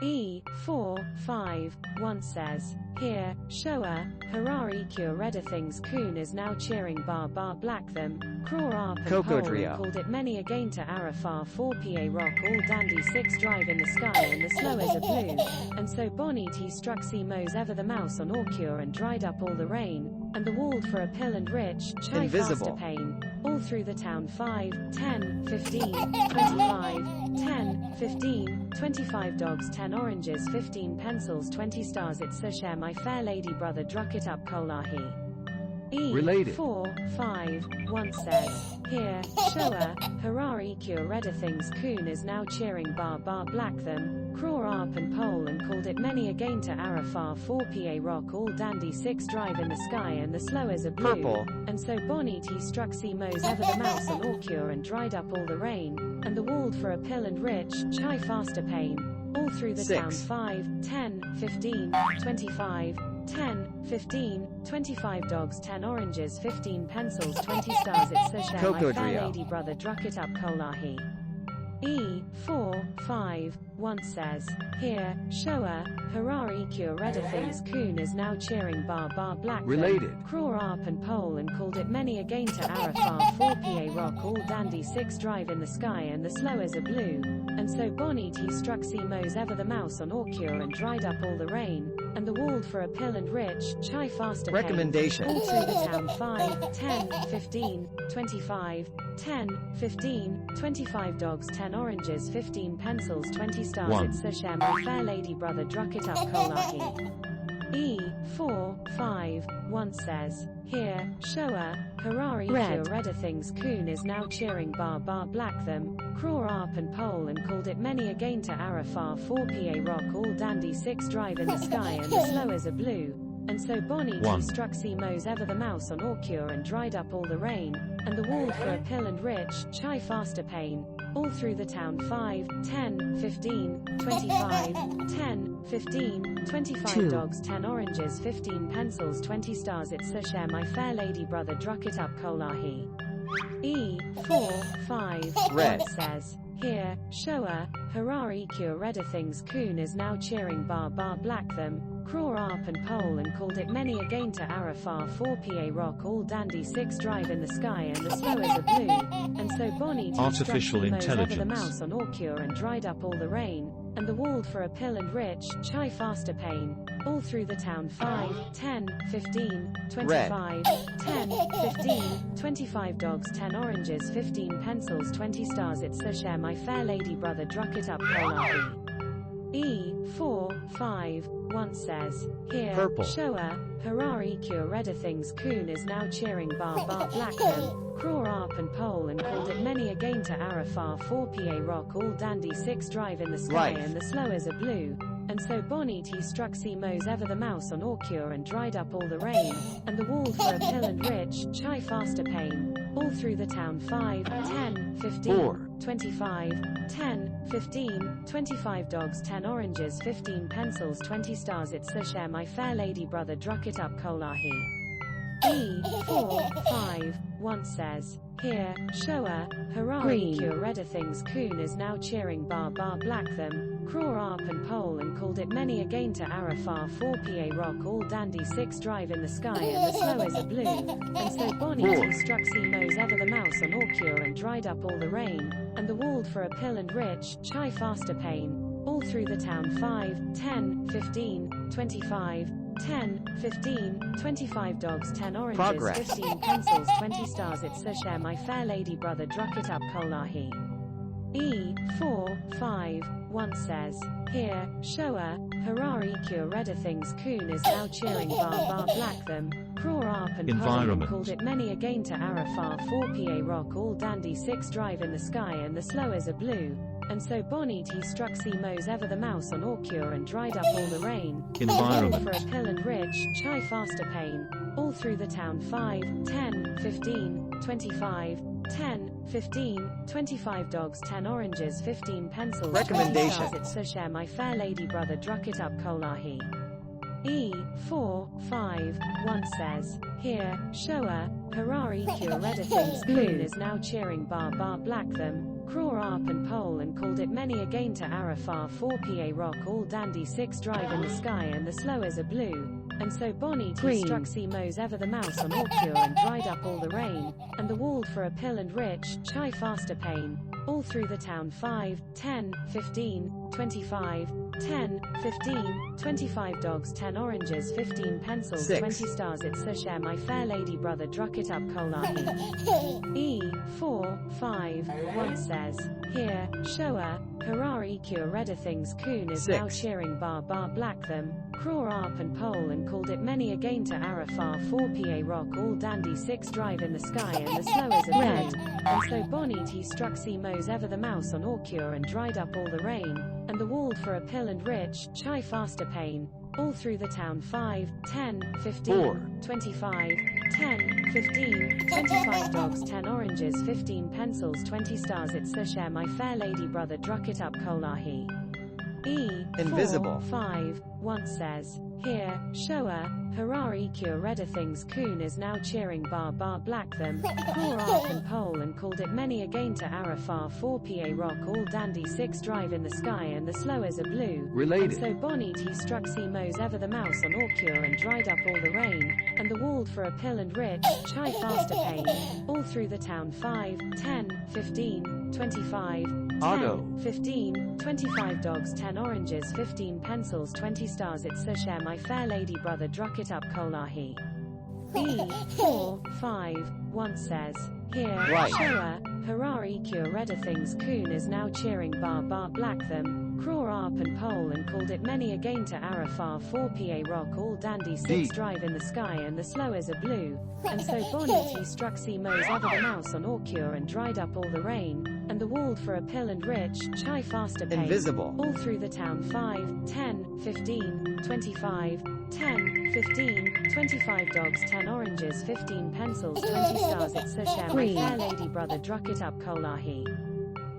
E4, 5, 1 says, here, showa, Harari cure redder things Kun is now cheering bar black them, craw up and pole and called it many again to Arafar 4 pa rock all dandy 6 drive in the sky and the slow as a blue, and so bonnet he struck sea mows ever the mouse on Orcure and dried up all the rain, and the walled for a pill and rich, chai faster pain, all through the town 5, 10, 15, 25, 10, 15, 25 dogs 10 oranges 15 pencils 20 stars it's so share my fair lady brother druck it up kolahi. Related. 4, 5, 1 says, here, showa, Harari cure redder things Kun is now cheering bar black them, craw up and pole and called it many again to Arafar 4 pa rock all dandy 6 drive in the sky and the slow as a blue, Purple. and so bonnet he struck sea mows ever the mouse on Orcure and dried up all the rain, and the walled for a pill and rich, chai faster pain, all through the 6. town 5, 10, 15, 25, 10, 15, 25 dogs 10 oranges 15 pencils 20 stars it's so share my fair lady brother druck it up kolahi. E4, 5, 1 says, here, showa, Harari cure redder things Kun is now cheering bar black Related. craw up and pole and called it many again to Arafar 4 pa rock all dandy 6 drive in the sky and the slow as a blue, and so bonnet he struck sea mows ever the mouse on Orcure and dried up all the rain, and the walled for a pill and rich, chai faster Recommendation. all through the town 5, 10, 15, 25, 10, 15, 25 dogs 10 oranges 15 pencils 20 stars 1. it's so share my fair lady brother druck it up kolahi. E4, 5, 1 says, here, showa, Harari cure redder things Kun is now cheering bar black them, craw up and pole and called it many again to Arafar 4 pa rock all dandy 6 drive in the sky and the slow as a blue, and so bonnet he struck sea mows ever the mouse on Orcure and dried up all the rain, and the walled for a pill and rich, chai faster pain, all through the town 5, 10, 15, 25, 10, 15, 25 dogs 10 oranges 15 pencils 20 stars it's so share my fair lady brother druck it up kolahi. E4, 5, Red. 1 says, here, showa, Harari cure redder things Kun is now cheering bar black them, craw up and pole and called it many again to Arafar 4 pa rock all dandy 6 drive in the sky and the slow as a blue, and so bonnet Artificial ever the intelligence. mouse on Orcure and dried up all the rain, and the walled for a pill and rich, chai faster pain, all through the town 5, 10, 15, 25, 10, 15, 25 dogs 10 oranges 15 pencils 20 stars it's so share my fair lady brother druck it up kolahi. E4, 5, 1 says, here, Purple. showa, Harari cure redder things Kun is now cheering bar black them, craw up and pole and called it many again to Arafar 4 pa rock all dandy 6 drive in the sky and the slow as a blue, and so bonnet he struck sea mows ever the mouse on Orcure and dried up all the rain, and the walled for a pill and rich, chai faster pain, all through the town 5, 10, 15, 4. 25, 10, 15, 25 dogs 10 oranges 15 pencils 20 stars it's so share my fair lady brother druck it up kolahi. E4, 5, 1 says, here, showa, Harari cure redder things Kun is now cheering bar black them, craw up and pole and called it many again to Arafar 4 pa rock all dandy 6 drive in the sky and the slow as a blue, and so bonnet he struck sea mows ever the mouse on Orcure and dried up all the rain, and the walled for a pill and rich, chai faster pain, all through the town 5, 10, 15, 25, 10, 15, 25 dogs 10 oranges 15 pencils 20 stars it's so share my fair lady brother druck it up kolahi. E4, 5, 1 says, here, showa, Harari cure redder things Kun is now cheering bar black them, craw up and pole and called it many again to Arafar 4 pa rock all dandy 6 drive in the sky and the slow as a blue, and so bonnet he struck sea mows ever the mouse on Orcure and dried up all the rain, Environment. for a pill and rich, chai faster pain, all through the town 5, 10, 15, 25, 10, 15, 25 dogs 10 oranges 15 pencils 20 stars it's so share my fair lady brother druck it up kolahi. E4, 5, 1 says, here, showa, Harari cure redder things Kun is now cheering bar black them, craw up and pole and called it many again to Arafah 4 pa rock all dandy 6 drive in the sky and the slow as a blue. And so Bonnie T struck C Mose ever the mouse on Orcure and dried up all the rain, and the walled for a pill and rich, chai faster pain, all through the town 5, 10, 15, 25, 10, 15, 25 dogs 10 oranges 15 pencils 6. 20 stars it's a share my fair lady brother druck it up Kolahi. E, 4, 5, 1 says, here, shower, Harari cure redder things coon is 6. now cheering bar black them, craw up and pole and called it many again to Arafah 4 pa rock all dandy 6 drive in the sky and the slow as a red, and so Bonnie T struck C Mose ever the mouse on Orcure and dried up all the rain, and the walled for a pill and rich, chai faster pain, all through the town 5, 10, 15, 4. 25, 10, 15, 25 dogs 10 oranges 15 pencils 20 stars it's a share my fair lady brother druck it up Kolahi. E, Invisible. 4, 5, 1 says, here, shower, Harari cure redder things coon is now cheering bar black them, craw up and pole and called it many again to Arafah 4 pa rock all dandy 6 drive in the sky and the slow as a blue. Related. And so Bonnie T struck C Mose ever the mouse on Orcure and dried up all the rain, and the walled for a pill and rich, chai faster pain, all through the town 5, 10, 15, 25, 10, Auto. 15, 25 dogs 10 oranges 15 pencils 20 stars it's a share my fair lady brother druck it up Kolahi. E, 4, 5, 1 says, here, Right. shower, Harari cure redder things coon is now cheering bar black them, craw up and pole and called it many again to Arafah 4 pa rock all dandy 6 D. drive in the sky and the slow as a blue, and so Bonnie T struck C Mose ever the mouse on Orcure and dried up all the rain, and the walled for a pill and rich, chai faster pain, Invisible. all through the town 5, 10, 15, 25, 10, 15, 25 dogs 10 oranges 15 pencils 20 stars it's a share my fair lady brother druck it up Kolahi.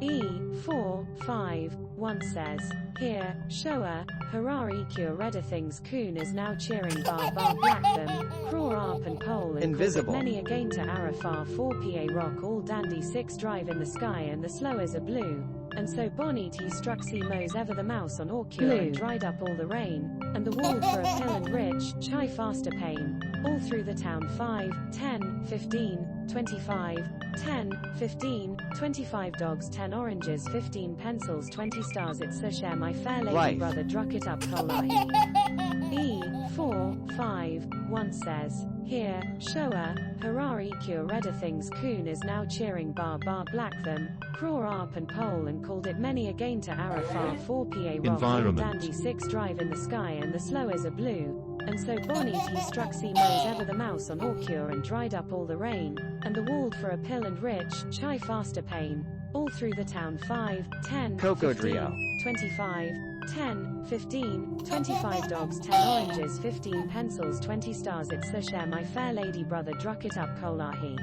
E, 4, 5, 1 says, here, shower, Harari cure redder things coon is now cheering bar black them, craw up and pole and Invisible. called it many again to Arafah 4 pa rock all dandy 6 drive in the sky and the slow as a blue, and so Bonnie T struck C Mose ever the mouse on Orcure and dried up all the rain, and the walled for a pill and rich, chai faster pain, all through the town 5, 10, 15, 25, 10, 15, 25 dogs 10 oranges 15 pencils 20 stars it's a share my fair lady Life. brother druck it up Kolahi. E, 4, 5, 1 says, here, shower, Harari cure redder things coon is now cheering bar black them, craw up and pole and called it many again to Arafah 4 pa rock all Environment. dandy 6 drive in the sky and the slow as a blue, and so Bonnie T struck C Mose ever the mouse on Orcure and dried up all the rain, and the walled for a pill and rich, chai faster pain, all through the town 5, 10, Coco 15, Trio. 25, 10, 15, 25 dogs 10 oranges 15 pencils 20 stars it's a share my fair lady brother druck it up Kolahi.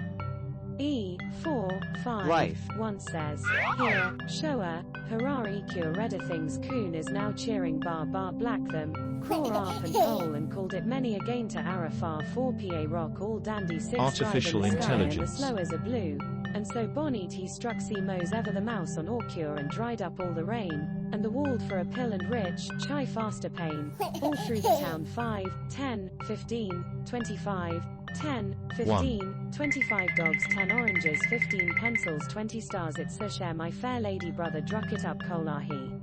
E, 4, 5, Life. 1 says, here, shower, Harari cure redder things coon is now cheering bar black them, craw up and pole and called it many again to Arafah 4 pa rock all dandy 6 Artificial drive in the sky and the intelligence. slow as a blue, and so Bonnie T struck C Mose ever the mouse on Orcure and dried up all the rain, and the walled for a pill and rich, chai faster pain, all through the town 5, 10, 15, 25, 10, 15, 25 dogs 10 oranges 15 pencils 20 stars it's a share my fair lady brother druck it up Kolahi.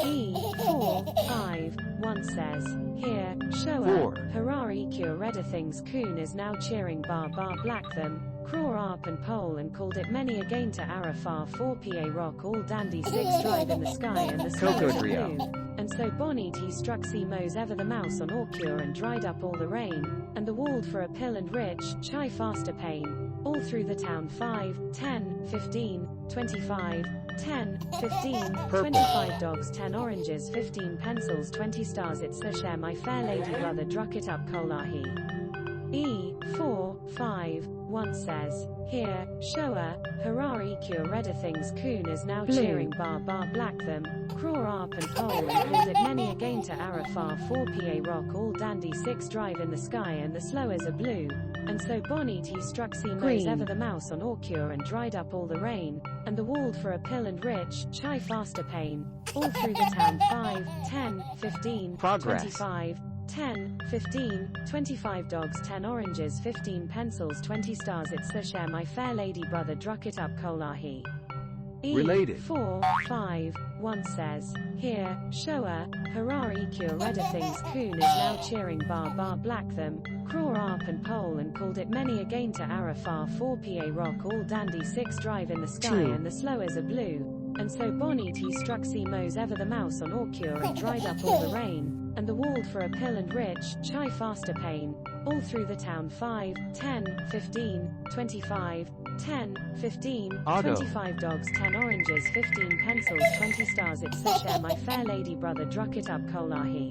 E, 4, 5, 1 says, here, shower, 4. Harari cure redder things coon is now cheering bar black them, craw up and pole and called it many again to Arafah 4 pa rock all dandy 6 drive in the sky and the slow Coco as a Trio. blue, and so Bonnie T struck C Mose ever the mouse on Orcure and dried up all the rain, and the walled for a pill and rich, chai faster pain, all through the town 5, 10, 15, 25, 10, 15, 25 dogs 10 oranges 15 pencils 20 stars it's a share my fair lady brother druck it up Kolahi. E, 4, 5, 1 says, here, showa, harari cure redder things coon is now Blue. cheering bar black them, craw up and pole and called it many again to arafar 4 pa rock all dandy 6 drive in the sky and the slow as a blue, and so bonnet he struck see Green. ever the mouse on orcure and dried up all the rain, and the walled for a pill and rich, chai faster pain, all through the town 5, 10, 15, Progress. 25, 10, 15, 25 dogs 10 oranges 15 pencils 20 stars it's a share my fair lady brother druck it up kolahi. Related. 4, 5, 1 says, here, showa, harari cure redder things coon is now cheering bar black them, craw up and pole and called it many again to arafar 4 pa rock all dandy 6 drive in the sky True. and the slow as a blue, and so bonnet he struck see ever the mouse on orcure and dried up all the rain, and the walled for a pill and rich, chai faster pain, all through the town 5, 10, 15, 25, 10, 15, Auto. 25 dogs 10 oranges 15 pencils 20 stars it's a share my fair lady brother druck it up kolahi.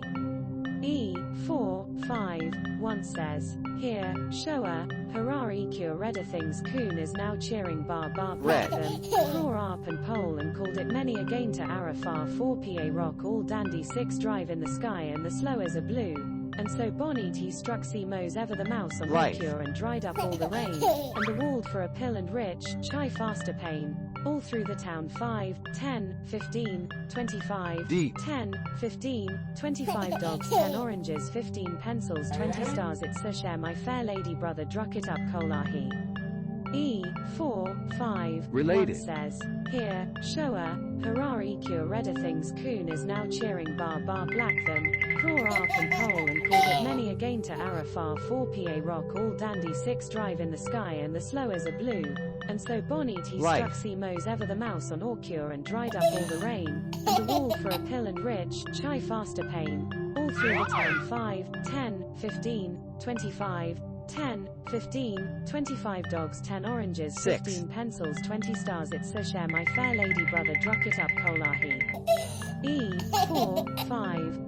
4, 5, 1 says, here, showa, harari cure redder things coon is now cheering bar black Red. them, craw up and pole and called it many again to arafar 4 pa rock all dandy 6 drive in the sky and the slow as a blue, and so bonnet he struck see ever the mouse on Right. orcure and dried up all the rain, and the walled for a pill and rich, chai faster pain, all through the town 5, 10, 15, 25, Deep. 10, 15, 25 dogs 10 oranges 15 pencils 20 stars it's a share my fair lady brother druck it up kolahi. 4, 5, Related. 1 says, here, showa, harari cure redder things coon is now cheering bar black them, craw up and pole and called it many again to arafar 4 pa rock all dandy 6 drive in the sky and the slow as a blue, and so bonnet he Right. struck see ever the mouse on orcure and dried up all the rain, and the wall for a pill and rich, chai faster pain, all through the town 5, 10, 15, 25, 10, 15, 25 dogs 10 oranges 6. 15 pencils 20 stars it's a share my fair lady brother druck it up kolahi. 4, 5,